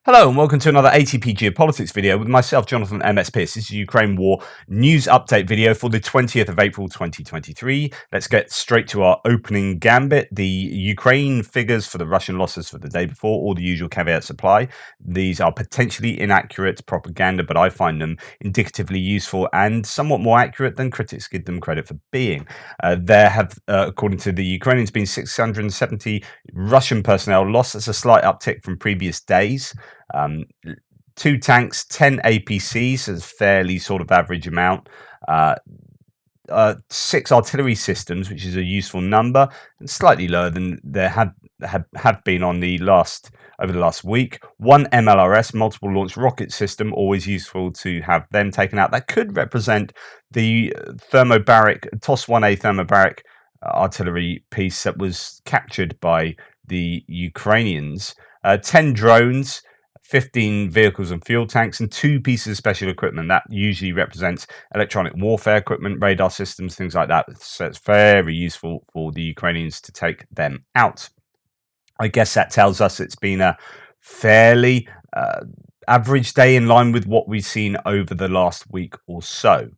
Hello and welcome to another ATP Geopolitics video with myself, Jonathan MS Pearce. This is a Ukraine War news update video for the 20th of April 2023. Let's get straight to our opening gambit. The Ukraine figures for the Russian losses for the day before, all the usual caveats apply. These are potentially inaccurate propaganda, but I find them indicatively useful and somewhat more accurate than critics give them credit for being. There have, according to the Ukrainians, been 670 Russian personnel lost. That's a slight uptick from previous days. 2 tanks, 10 APCs is fairly sort of average amount. 6 artillery systems, which is a useful number, and slightly lower than there have been over the last week. 1 MLRS, multiple launch rocket system, always useful to have them taken out. That could represent the thermobaric TOS-1A thermobaric artillery piece that was captured by the Ukrainians. 10 drones, 15 vehicles and fuel tanks, and 2 pieces of special equipment. That usually represents electronic warfare equipment, radar systems, things like that. So it's very useful for the Ukrainians to take them out. I guess that tells us it's been a fairly average day in line with what we've seen over the last week or so.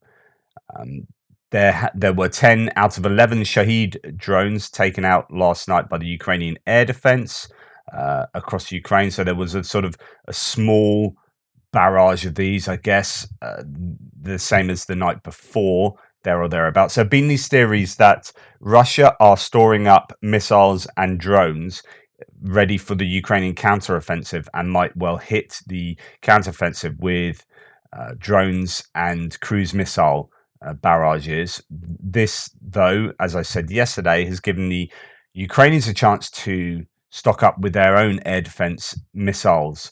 There were 10 out of 11 Shahed drones taken out last night by the Ukrainian air defense across Ukraine. So there was a sort of a small barrage of these, I guess, the same as the night before, there or thereabouts. So been these theories that Russia are storing up missiles and drones ready for the Ukrainian counteroffensive and might well hit the counteroffensive with drones and cruise missile barrages. This, though, as I said yesterday, has given the Ukrainians a chance to stock up with their own air defense missiles.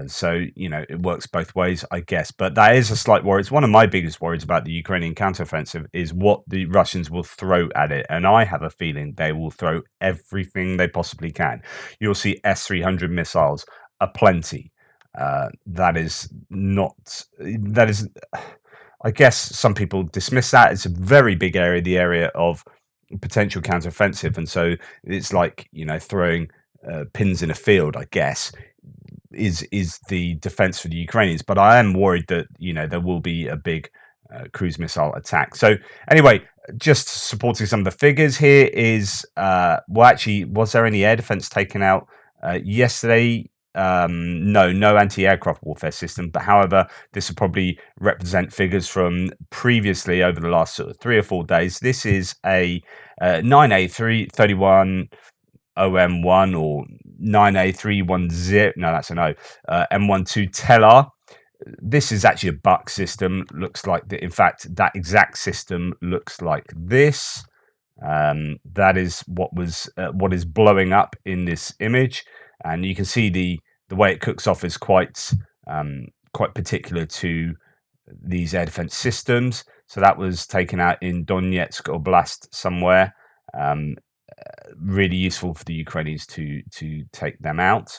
So, it works both ways, I guess. But that is a slight worry. It's one of my biggest worries about the Ukrainian counteroffensive is what the Russians will throw at it. And I have a feeling they will throw everything they possibly can. You'll see S-300 missiles aplenty. That is, I guess some people dismiss that. It's a very big area, the area of potential counteroffensive. And so it's like, throwing pins in a field, I guess, is the defense for the Ukrainians. But I am worried that, there will be a big cruise missile attack. So anyway, just supporting some of the figures here is, was there any air defense taken out yesterday? No anti-aircraft warfare system, but however, this will probably represent figures from previously over the last sort of 3 or 4 days. This is a 9A331 OM1 or 9A310. No, that's an O. M12 Telar. This is actually a buck system. Looks like in fact, that exact system looks like this. That is what is blowing up in this image, and you can see the way it cooks off is quite particular to these air defense systems. So that was taken out in Donetsk Oblast somewhere. Really useful for the Ukrainians to take them out.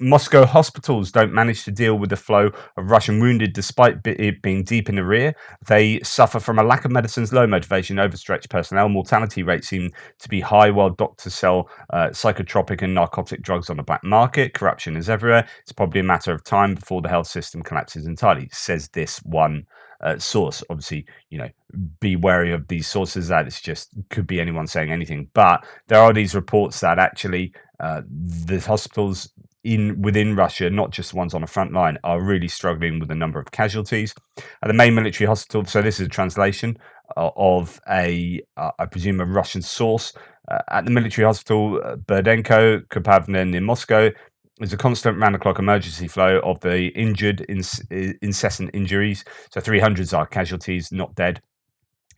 Moscow hospitals don't manage to deal with the flow of Russian wounded despite it being deep in the rear. They suffer from a lack of medicines, low motivation, overstretched personnel. Mortality rates seem to be high while doctors sell psychotropic and narcotic drugs on the black market. Corruption is everywhere. It's probably a matter of time before the health system collapses entirely, says this one source. Obviously, be wary of these sources. That it's just could be anyone saying anything. But there are these reports that actually the hospitals within Russia, not just the ones on the front line, are really struggling with a number of casualties. At the main military hospital, so this is a translation of I presume, a Russian source. At the military hospital, Burdenko, Kupavnen in Moscow, there's a constant round-the-clock emergency flow of the injured, incessant injuries. So 300s are casualties, not dead.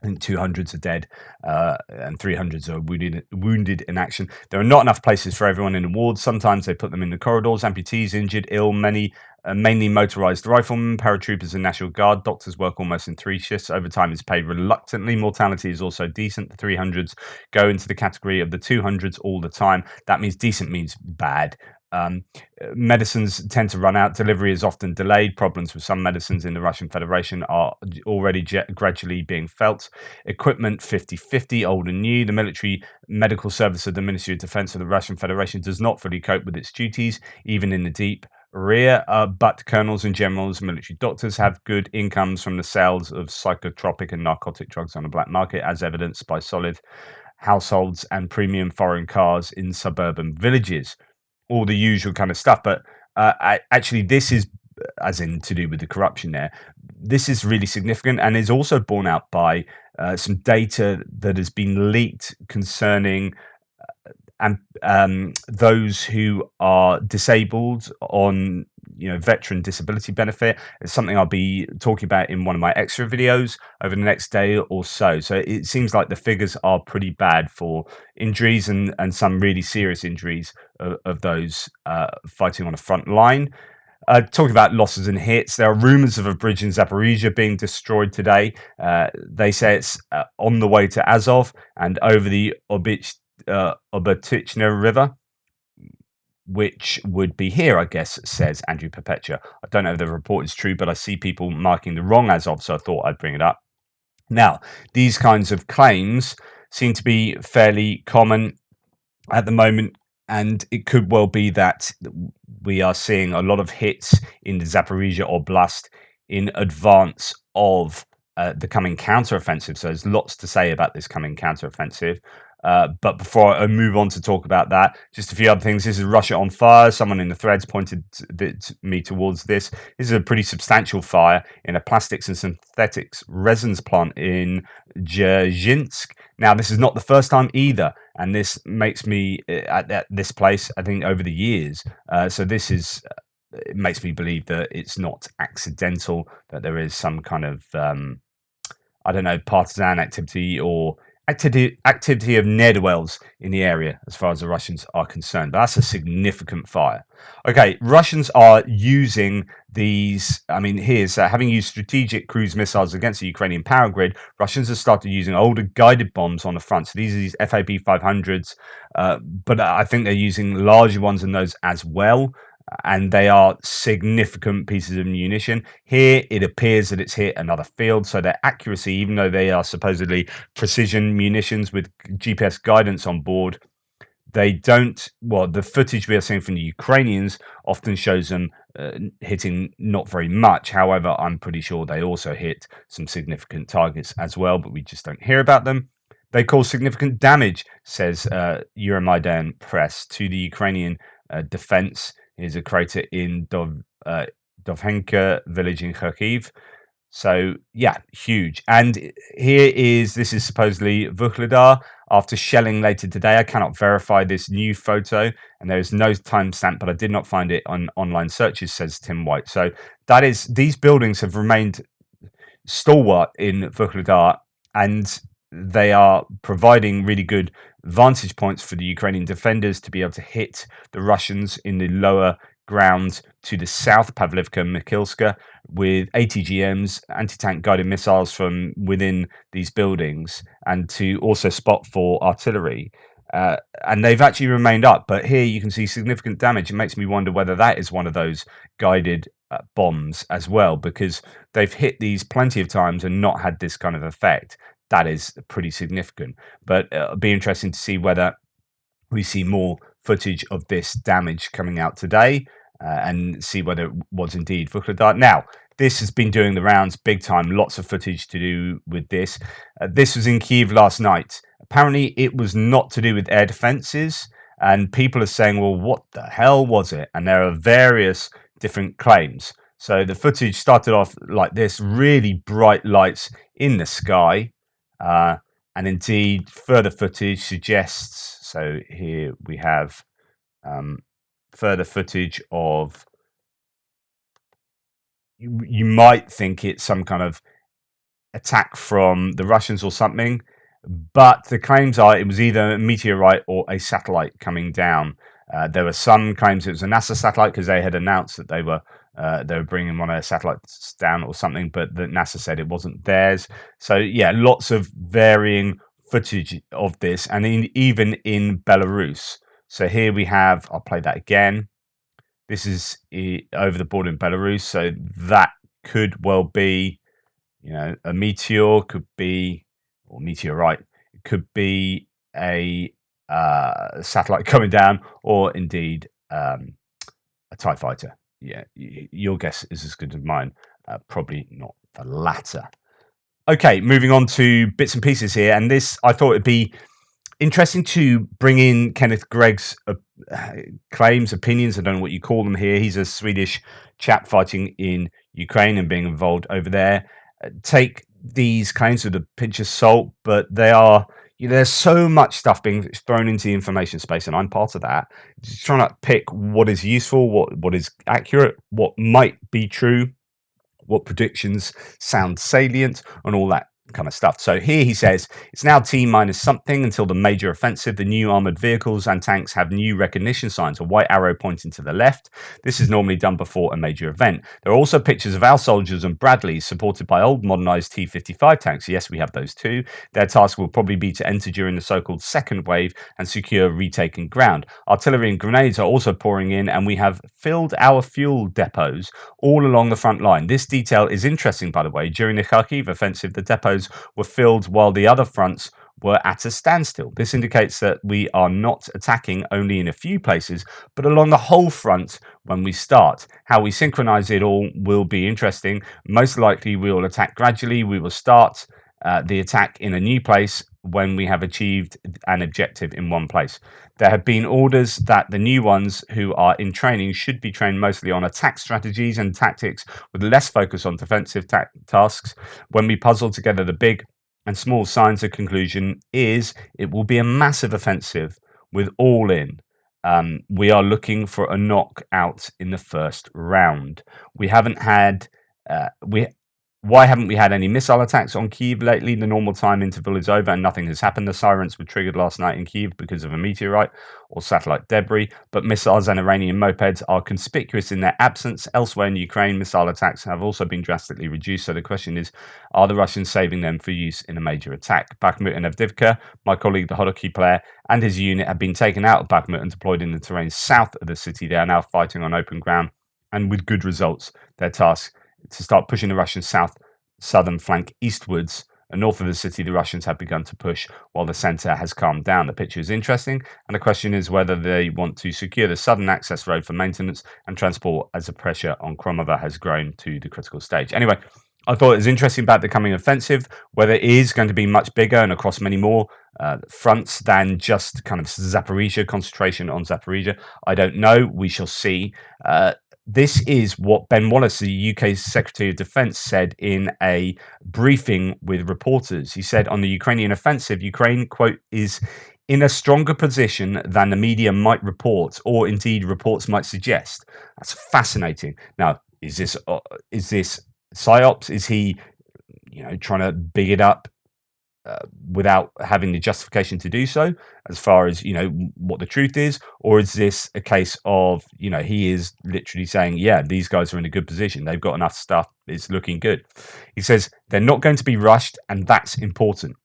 And 200s are dead, and 300s are wounded in action. There are not enough places for everyone in the wards. Sometimes they put them in the corridors. Amputees, injured, ill, mainly motorized riflemen, paratroopers, and National Guard. Doctors work almost in 3 shifts. Overtime is paid reluctantly. Mortality is also decent. The 300s go into the category of the 200s all the time. That means decent means bad. Medicines tend to run out. Delivery is often delayed. Problems with some medicines in the Russian Federation are already gradually being felt. Equipment 50-50, old and new. The military medical service of the Ministry of Defense of the Russian Federation does not fully cope with its duties, even in the deep rear, but colonels and generals, military doctors have good incomes from the sales of psychotropic and narcotic drugs on the black market, as evidenced by solid households and premium foreign cars in suburban villages. All the usual kind of stuff. But actually, this is, as in to do with the corruption there, this is really significant and is also borne out by some data that has been leaked concerning and those who are disabled on veteran disability benefit. It's something I'll be talking about in one of my extra videos over the next day or so. So it seems like the figures are pretty bad for injuries and some really serious injuries of those fighting on the front line. Talking about losses and hits, there are rumors of a bridge in Zaporizhia being destroyed today. They say it's on the way to Azov and over the Obotichna River, which would be here, I guess, says Andrew Perpetua. I don't know if the report is true, but I see people marking the wrong Azov, so I thought I'd bring it up. Now, these kinds of claims seem to be fairly common at the moment, and it could well be that we are seeing a lot of hits in the Zaporizhia Oblast in advance of the coming counteroffensive. So there's lots to say about this coming counteroffensive. But before I move on to talk about that, just a few other things. This is Russia on fire. Someone in the threads pointed me towards this. This is a pretty substantial fire in a plastics and synthetics resins plant in Dzержinsk. Now, this is not the first time either, and this makes me at this place, I think, over the years. So this is it makes me believe that it's not accidental, that there is some kind of I don't know, partisan activity or activity of ne'er-do-wells in the area as far as the Russians are concerned. But that's a significant fire. Okay, Russians are using these. I mean, here's having used strategic cruise missiles against the Ukrainian power grid, Russians have started using older guided bombs on the front. So these are these FAB 500s, but I think they're using larger ones than those as well. And they are significant pieces of munition. Here, it appears that it's hit another field, so their accuracy, even though they are supposedly precision munitions with GPS guidance on board, they don't. Well, the footage we are seeing from the Ukrainians often shows them hitting not very much. However, I'm pretty sure they also hit some significant targets as well, but we just don't hear about them. They cause significant damage, says Euromaidan Press, to the Ukrainian defense. Is a crater in Dovhenka village in Kharkiv. So yeah, huge. And this is supposedly Vuhledar after shelling later today. I cannot verify this new photo, and there is no timestamp, but I did not find it on online searches, says Tim White. So that is, these buildings have remained stalwart in Vuhledar, and they are providing really good vantage points for the Ukrainian defenders to be able to hit the Russians in the lower ground to the south, Pavlivka and Mikilska, with ATGMs, anti-tank guided missiles from within these buildings, and to also spot for artillery. And they've actually remained up, but here you can see significant damage. It makes me wonder whether that is one of those guided bombs as well, because they've hit these plenty of times and not had this kind of effect. That is pretty significant. But it'll be interesting to see whether we see more footage of this damage coming out today and see whether it was indeed Vuhledar. Now, this has been doing the rounds big time. Lots of footage to do with this. This was in Kyiv last night. Apparently, it was not to do with air defenses. And people are saying, well, what the hell was it? And there are various different claims. So the footage started off like this, really bright lights in the sky. And indeed, further footage suggests, so here we have further footage of, you might think it's some kind of attack from the Russians or something, but the claims are it was either a meteorite or a satellite coming down. There were some claims it was a NASA satellite because they had announced that they were bringing one of their satellites down or something, but the NASA said it wasn't theirs. So yeah, lots of varying footage of this, and even in Belarus. So here we have, I'll play that again. This is over the border in Belarus, so that could well be, a meteor, could be, or meteorite, it could be a satellite coming down, or indeed a TIE fighter. Yeah, your guess is as good as mine. Probably not the latter. Okay, moving on to bits and pieces here, and this I thought it'd be interesting to bring in Kenneth Gregg's claims, opinions. I don't know what you call them here. He's a Swedish chap fighting in Ukraine and being involved over there. Take these claims with a pinch of salt, but they are, there's so much stuff being thrown into the information space, and I'm part of that. Just trying to pick what is useful, what is accurate, what might be true, what predictions sound salient, and all that kind of stuff. So here he says it's now T minus something until the major offensive. The new armored vehicles and tanks have new recognition signs, a white arrow pointing to the left. This is normally done before a major event. There are also pictures of our soldiers and Bradleys supported by old modernized T-55 tanks. Yes, we have those too. Their task will probably be to enter during the so-called second wave and secure retaken ground. Artillery and grenades are also pouring in, and we have filled our fuel depots all along the front line. This detail is interesting, by the way. During the Kharkiv offensive, the depots were filled while the other fronts were at a standstill. This indicates that we are not attacking only in a few places, but along the whole front when we start. How we synchronize it all will be interesting. Most likely we will attack gradually. We will start the attack in a new place when we have achieved an objective in one place. There have been orders that the new ones who are in training should be trained mostly on attack strategies and tactics with less focus on defensive tasks. When we puzzle together the big and small signs, the conclusion is it will be a massive offensive with all in. We are looking for a knockout in the first round. We haven't had Why haven't we had any missile attacks on Kyiv lately? The normal time interval is over and nothing has happened. The sirens were triggered last night in Kyiv because of a meteorite or satellite debris, but missiles and Iranian mopeds are conspicuous in their absence. Elsewhere in Ukraine, missile attacks have also been drastically reduced. So the question is, are the Russians saving them for use in a major attack? Bakhmut and Avdiivka, my colleague, the hockey player, and his unit have been taken out of Bakhmut and deployed in the terrain south of the city. They are now fighting on open ground and with good results. Their task to start pushing the Russian southern flank eastwards, and north of the city the Russians have begun to push while the centre has calmed down. The picture is interesting, and the question is whether they want to secure the southern access road for maintenance and transport as the pressure on Kromova has grown to the critical stage. Anyway, I thought it was interesting about the coming offensive, whether it is going to be much bigger and across many more fronts than just kind of Zaporizhia, concentration on Zaporizhia. I don't know. We shall see. This is what Ben Wallace, the UK's Secretary of Defence, said in a briefing with reporters. He said on the Ukrainian offensive, Ukraine, quote, is in a stronger position than the media might report, or indeed reports might suggest. That's fascinating. Now, is this psyops? Is he, trying to big it up without having the justification to do so, as far as what the truth is? Or is this a case of he is literally saying, yeah, these guys are in a good position, they've got enough stuff, it's looking good? He says they're not going to be rushed, and that's important.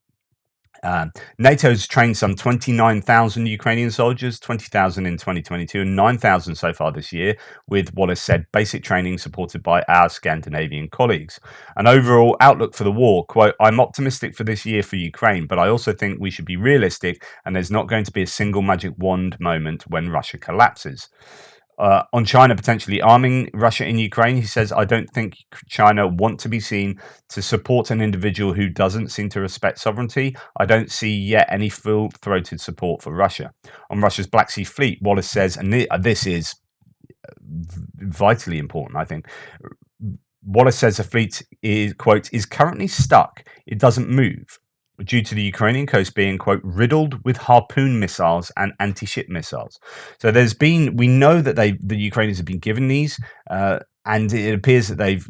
NATO's trained some 29,000 Ukrainian soldiers, 20,000 in 2022 and 9,000 so far this year, with Wallace said basic training supported by our Scandinavian colleagues. An overall outlook for the war, quote, I'm optimistic for this year for Ukraine, but I also think we should be realistic, and there's not going to be a single magic wand moment when Russia collapses. On China potentially arming Russia in Ukraine, he says, I don't think China want to be seen to support an individual who doesn't seem to respect sovereignty. I don't see yet any full-throated support for Russia. On Russia's Black Sea Fleet, Wallace says, and this is vitally important, I think, Wallace says the fleet is, quote, is currently stuck. It doesn't move, due to the Ukrainian coast being, quote, riddled with Harpoon missiles and anti-ship missiles. So we know that the Ukrainians have been given these, and it appears that they've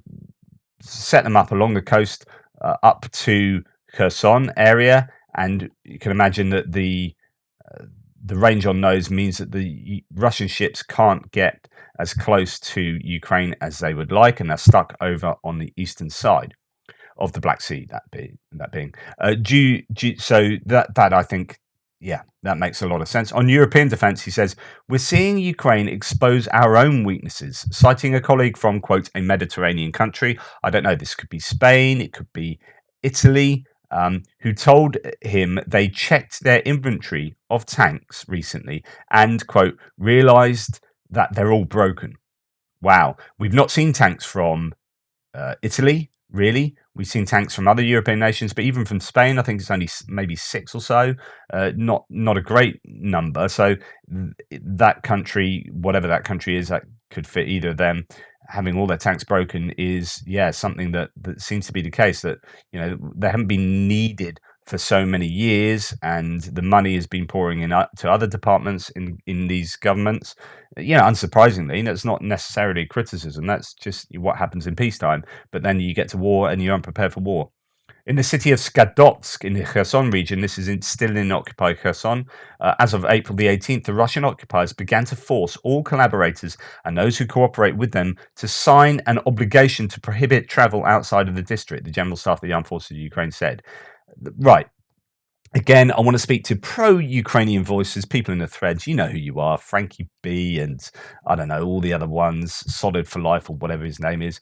set them up along the coast up to Kherson area, and you can imagine that the range on those means that the Russian ships can't get as close to Ukraine as they would like, and they're stuck over on the eastern side of the Black Sea. That being so that I think, yeah, that makes a lot of sense. On European defence, he says, we're seeing Ukraine expose our own weaknesses, citing a colleague from, quote, a Mediterranean country. I don't know, this could be Spain, it could be Italy, who told him they checked their inventory of tanks recently and, quote, realised that they're all broken. Wow. We've not seen tanks from Italy, really. We've seen tanks from other European nations, but even from Spain, I think it's only maybe 6 or so. Not a great number. So that country, whatever that country is, that could fit either of them. Having all their tanks broken is, yeah, something that seems to be the case. That they haven't been needed for so many years, and the money has been pouring in to other departments in these governments. Unsurprisingly, that's not necessarily criticism. That's just what happens in peacetime. But then you get to war and you're unprepared for war. In the city of SKODASK in the Kherson region, this is still in occupied Kherson. As of April the 18th, the Russian occupiers began to force all collaborators and those who cooperate with them to sign an obligation to prohibit travel outside of the district, the General Staff of the Armed Forces of Ukraine said. Right. Again, I want to speak to pro-Ukrainian voices, people in the threads. You know who you are, Frankie B, and I don't know, all the other ones, Solid for Life or whatever his name is.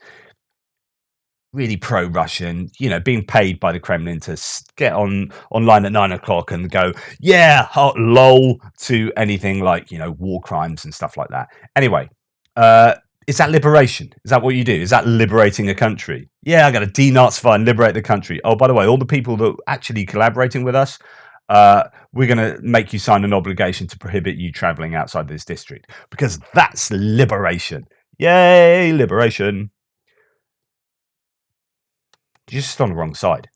Really pro-Russian, being paid by the Kremlin to get online at 9 o'clock and go, yeah, lol, to anything like, war crimes and stuff like that. Anyway, is that liberation? Is that what you do? Is that liberating a country? Yeah, I got to denazify and liberate the country. Oh, by the way, all the people that are actually collaborating with us, we're going to make you sign an obligation to prohibit you traveling outside this district because that's liberation. Yay, liberation. Just on the wrong side,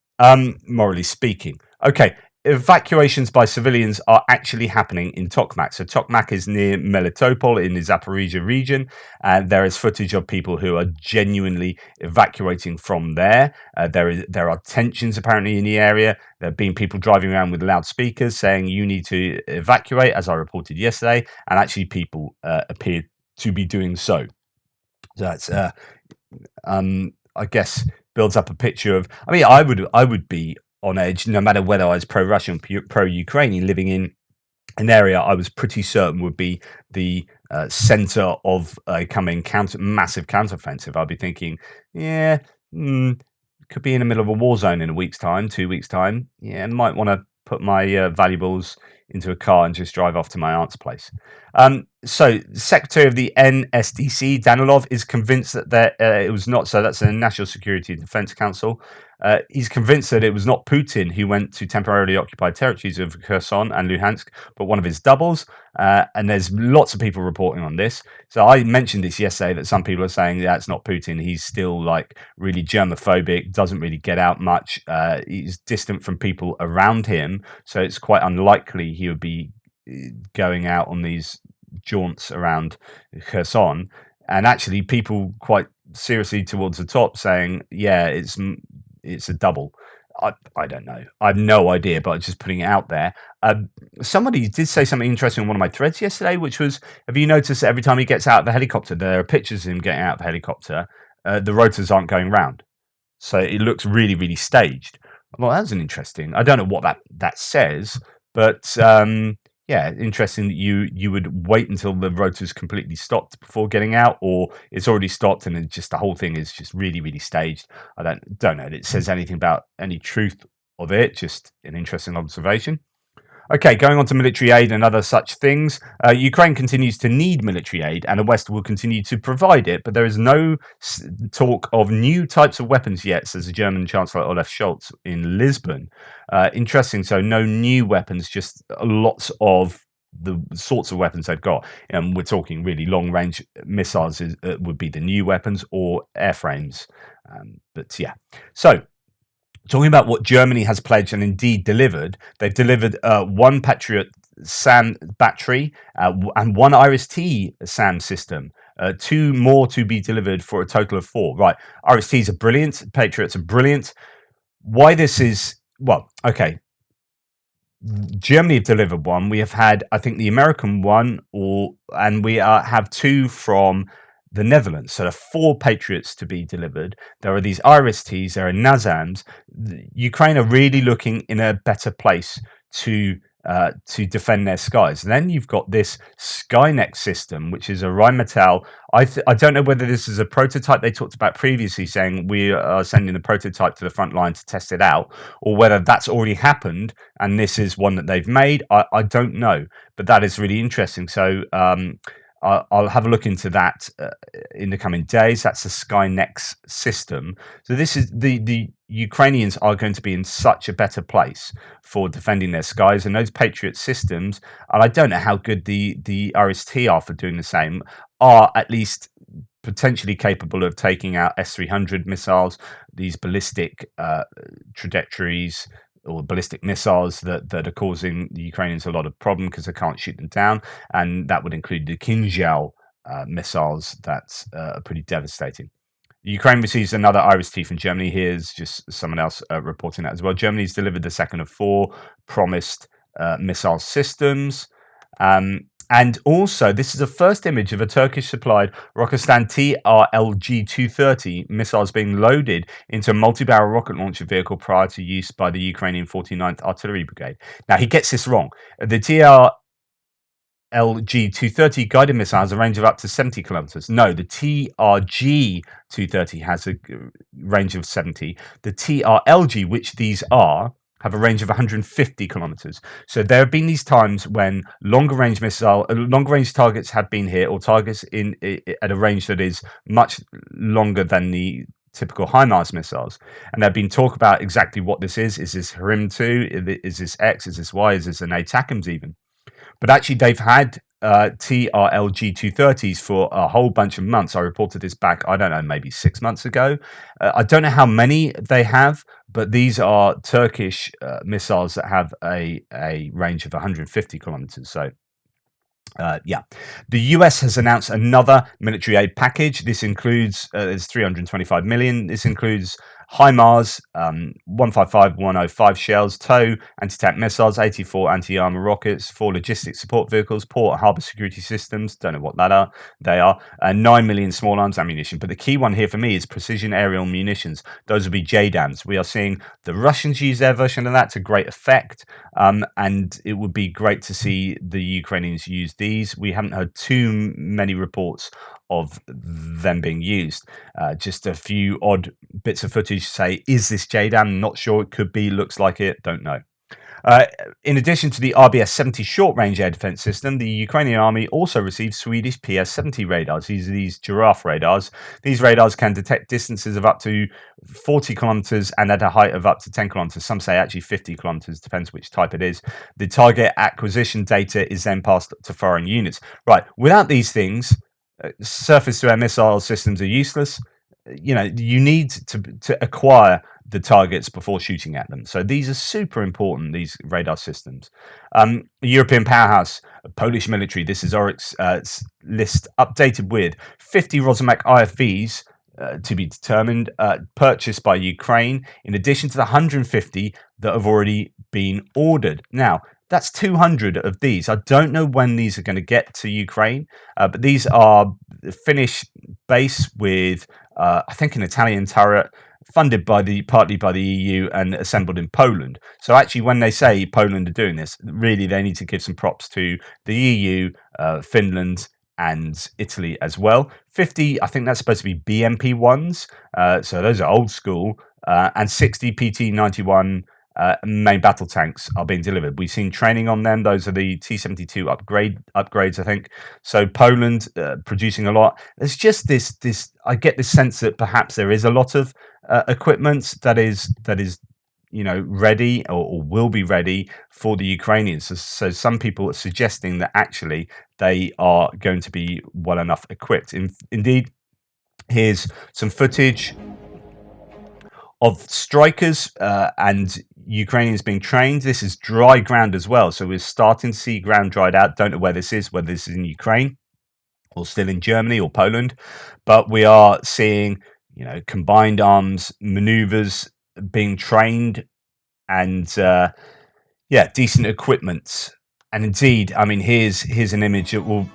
morally speaking. Okay, evacuations by civilians are actually happening in Tokmak. So Tokmak is near Melitopol in the Zaporizhia region, and there is footage of people who are genuinely evacuating from there. There are tensions apparently in the area. There have been people driving around with loudspeakers saying you need to evacuate, as I reported yesterday, and actually people appear to be doing so. So that's I guess builds up a picture of. I mean, I would be on edge no matter whether I was pro-Russian, pro-Ukrainian, living in an area I was pretty certain would be the center of a coming massive counteroffensive. I'd be thinking, yeah, could be in the middle of a war zone in a week's time, 2 weeks' time. Yeah, might want to put my valuables into a car and just drive off to my aunt's place. So, Secretary of the NSDC, Danilov, is convinced that it was not. So, that's the National Security and Defense Council. He's convinced that it was not Putin who went to temporarily occupied territories of Kherson and Luhansk, but one of his doubles. And there's lots of people reporting on this. So I mentioned this yesterday that some people are saying that's not Putin. He's still like really germophobic, doesn't really get out much. He's distant from people around him. So it's quite unlikely he would be going out on these jaunts around Kherson. And actually people quite seriously towards the top saying, yeah, it's a double. I don't know. I have no idea, but I'm just putting it out there. Somebody did say something interesting on one of my threads yesterday, which was, have you noticed that every time he gets out of the helicopter, there are pictures of him getting out of the helicopter, the rotors aren't going round. So it looks really, really staged. Well, that's an interesting. I don't know what that says, but yeah, interesting that you would wait until the rotor's completely stopped before getting out, or it's already stopped and then just the whole thing is just really, really staged. I don't know that it says anything about any truth of it. Just an interesting observation. Okay, going on to military aid and other such things. Ukraine continues to need military aid, and the West will continue to provide it, but there is no talk of new types of weapons yet, says the German Chancellor Olaf Scholz in Lisbon. Interesting, so no new weapons, just lots of the sorts of weapons they've got. We're talking really long-range missiles would be the new weapons, or airframes. But yeah, so talking about what Germany has pledged and indeed delivered, they've delivered one Patriot SAM battery and one IRIS-T SAM system. 2 more to be delivered for a total of 4. Right, IRIS-Ts are brilliant. Patriots are brilliant. Why this is... Well, okay. Germany have delivered one. We have had, I think, the American one, and we have 2 from the Netherlands. So there are 4 Patriots to be delivered. There are these IRIS-Ts, there are NASAMs. Ukraine are really looking in a better place to defend their skies. And then you've got this Skynex system, which is a Rheinmetall. I don't know whether this is a prototype they talked about previously, saying we are sending the prototype to the front line to test it out, or whether that's already happened and this is one that they've made. I don't know, but that is really interesting. So I'll have a look into that in the coming days. That's the Skynex system. So this is the Ukrainians are going to be in such a better place for defending their skies, and those Patriot systems. And I don't know how good the RST are for doing the same. Are at least potentially capable of taking out S-300 missiles, these ballistic trajectories or ballistic missiles that are causing the Ukrainians a lot of problem because they can't shoot them down, and that would include the Kinjal missiles that are pretty devastating. Ukraine receives another IRIS-T from Germany. Here's just someone else reporting that as well. Germany's delivered the second of 4 promised missile systems. And also, this is the first image of a Turkish-supplied Roketsan TRLG-230 missiles being loaded into a multi-barrel rocket launcher vehicle prior to use by the Ukrainian 49th Artillery Brigade. Now, he gets this wrong. The TRLG-230 guided missile has a range of up to 70 kilometers. No, the TRG-230 has a range of 70. The TRLG, which these are, have a range of 150 kilometers. So there have been these times when longer range targets have been hit, or targets at a range that is much longer than the typical HIMARS missiles. And there've been talk about exactly what this is. Is this HRIM-2? Is this X? Is this Y? Is this an ATACMS even? But actually, they've had TRLG 230s for a whole bunch of months. I reported this back, I don't know, maybe 6 months ago. I don't know how many they have, but these are Turkish missiles that have a range of 150 kilometers. So yeah, the US has announced another military aid package. This includes there's 325 million. This includes HIMARS, 155, 105 shells, TOW anti-tank missiles, 84 anti-armor rockets, 4 logistics support vehicles, port and harbour security systems. Don't know what they are. 9 million small arms ammunition. But the key one here for me is precision aerial munitions. Those will be JDAMs. We are seeing the Russians use their version of that to great effect, and it would be great to see the Ukrainians use these. We haven't heard too many reports of them being used. Just a few odd bits of footage say, is this JDAM? Not sure. It could be. Looks like it. Don't know. In addition to the RBS-70 short-range air defense system, the Ukrainian army also received Swedish PS-70 radars. These are these giraffe radars. These radars can detect distances of up to 40 kilometers and at a height of up to 10 kilometers. Some say actually 50 kilometers, depends which type it is. The target acquisition data is then passed to foreign units. Right, without these things, surface-to-air missile systems are useless. You know, you need to acquire the targets before shooting at them. So these are super important, these radar systems. European powerhouse, Polish military. This is Oryx list updated with 50 Rosomak IFVs to be determined, purchased by Ukraine, in addition to the 150 that have already been ordered. Now, that's 200 of these. I don't know when these are going to get to Ukraine, but these are Finnish base with, I think, an Italian turret, funded partly by the EU and assembled in Poland. So actually, when they say Poland are doing this, really they need to give some props to the EU, Finland, and Italy as well. 50, I think that's supposed to be BMP ones. So those are old school, and 60 PT-91 main battle tanks are being delivered. We've seen training on them. Those are the T-72 upgrades, I think. So Poland producing a lot. There's just this. I get this sense that perhaps there is a lot of equipment that is ready or will be ready for the Ukrainians. So some people are suggesting that actually they are going to be well enough equipped. Indeed, here's some footage of strikers and Ukrainians being trained. This is dry ground as well. So we're starting to see ground dried out. Don't know where this is, whether this is in Ukraine or still in Germany or Poland. But we are seeing, combined arms maneuvers being trained and, decent equipment. And indeed, I mean, here's an image that will...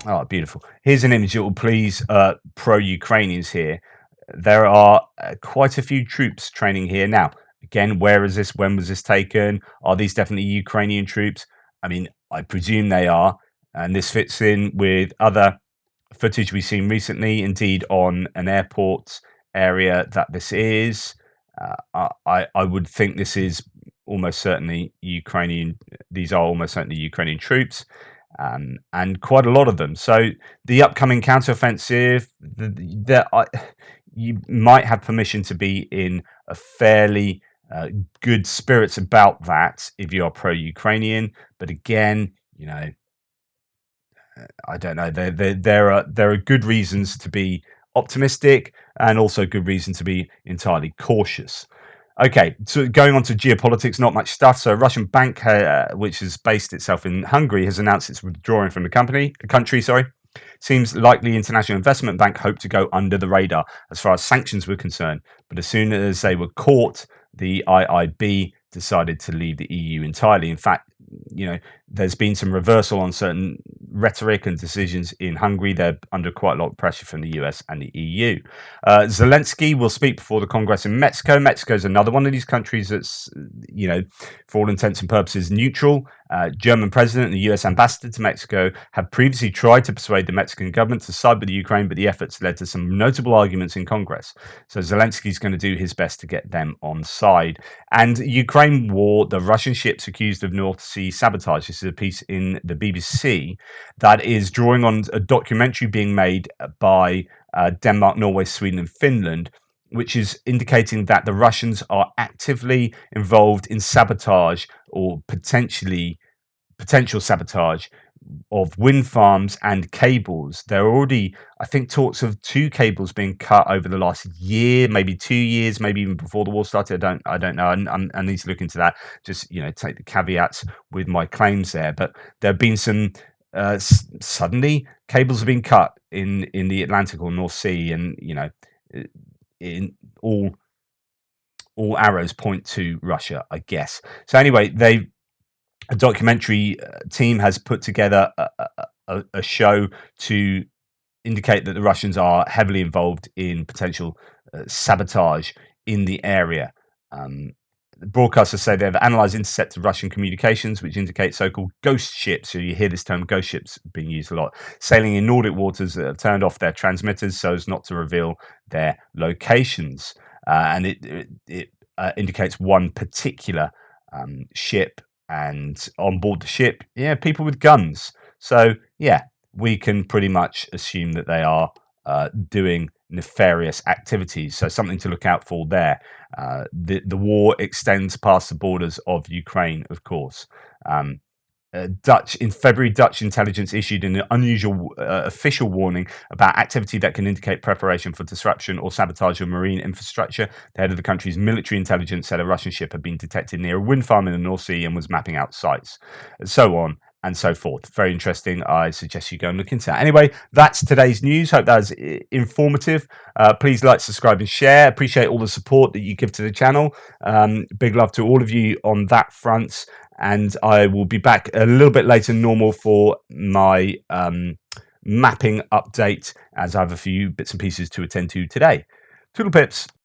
Oh, beautiful. Here's an image that will please pro-Ukrainians here. There are quite a few troops training here. Now, again, where is this? When was this taken? Are these definitely Ukrainian troops? I mean, I presume they are. And this fits in with other footage we've seen recently, indeed, on an airport area that this is. I would think this is almost certainly Ukrainian. These are almost certainly Ukrainian troops. and quite a lot of them. So the upcoming counteroffensive, you might have permission to be in a fairly good spirits about that if you are pro-Ukrainian. But again, I don't know. There are good reasons to be optimistic and also good reason to be entirely cautious. Okay, so going on to geopolitics, not much stuff. So, a Russian bank, which has based itself in Hungary, has announced it's withdrawing from the country. Sorry, seems likely International Investment Bank hoped to go under the radar as far as sanctions were concerned, but as soon as they were caught, the IIB decided to leave the EU entirely. In fact, there's been some reversal on certain rhetoric and decisions in Hungary. They're under quite a lot of pressure from the US and the EU. Zelensky will speak before the Congress in Mexico. Mexico is another one of these countries that's, for all intents and purposes, neutral. German president and the US ambassador to Mexico have previously tried to persuade the Mexican government to side with the Ukraine, but the efforts led to some notable arguments in Congress. So Zelensky's going to do his best to get them on side. And Ukraine war, the Russian ships accused of North Sea sabotage. This is a piece in the BBC that is drawing on a documentary being made by Denmark, Norway, Sweden, and Finland, which is indicating that the Russians are actively involved in sabotage or potential sabotage of wind farms and cables. There are already, I think, talks of 2 cables being cut over the last year, maybe 2 years, maybe even before the war started. I don't know. I need to look into that. Just take the caveats with my claims there. But there have been some. Suddenly, cables have been cut in the Atlantic or North Sea, and in all arrows point to Russia, I guess. So anyway, a documentary team has put together a show to indicate that the Russians are heavily involved in potential sabotage in the area. The broadcasters say they've analysed intercepted Russian communications, which indicate so-called ghost ships. So you hear this term ghost ships being used a lot, sailing in Nordic waters that have turned off their transmitters so as not to reveal their locations. And it indicates one particular ship, and on board the ship, people with guns. So we can pretty much assume that they are doing nefarious activities. So something to look out for there. The war extends past the borders of Ukraine, of course. In February, Dutch intelligence issued an unusual official warning about activity that can indicate preparation for disruption or sabotage of marine infrastructure. The head of the country's military intelligence said a Russian ship had been detected near a wind farm in the North Sea and was mapping out sites, and so on and so forth. Very interesting. I suggest you go and look into that. Anyway, that's today's news. Hope that was informative. Please like, subscribe, and share. Appreciate all the support that you give to the channel. Big love to all of you on that front. And I will be back a little bit later than normal for my mapping update, as I have a few bits and pieces to attend to today. Toodle pips.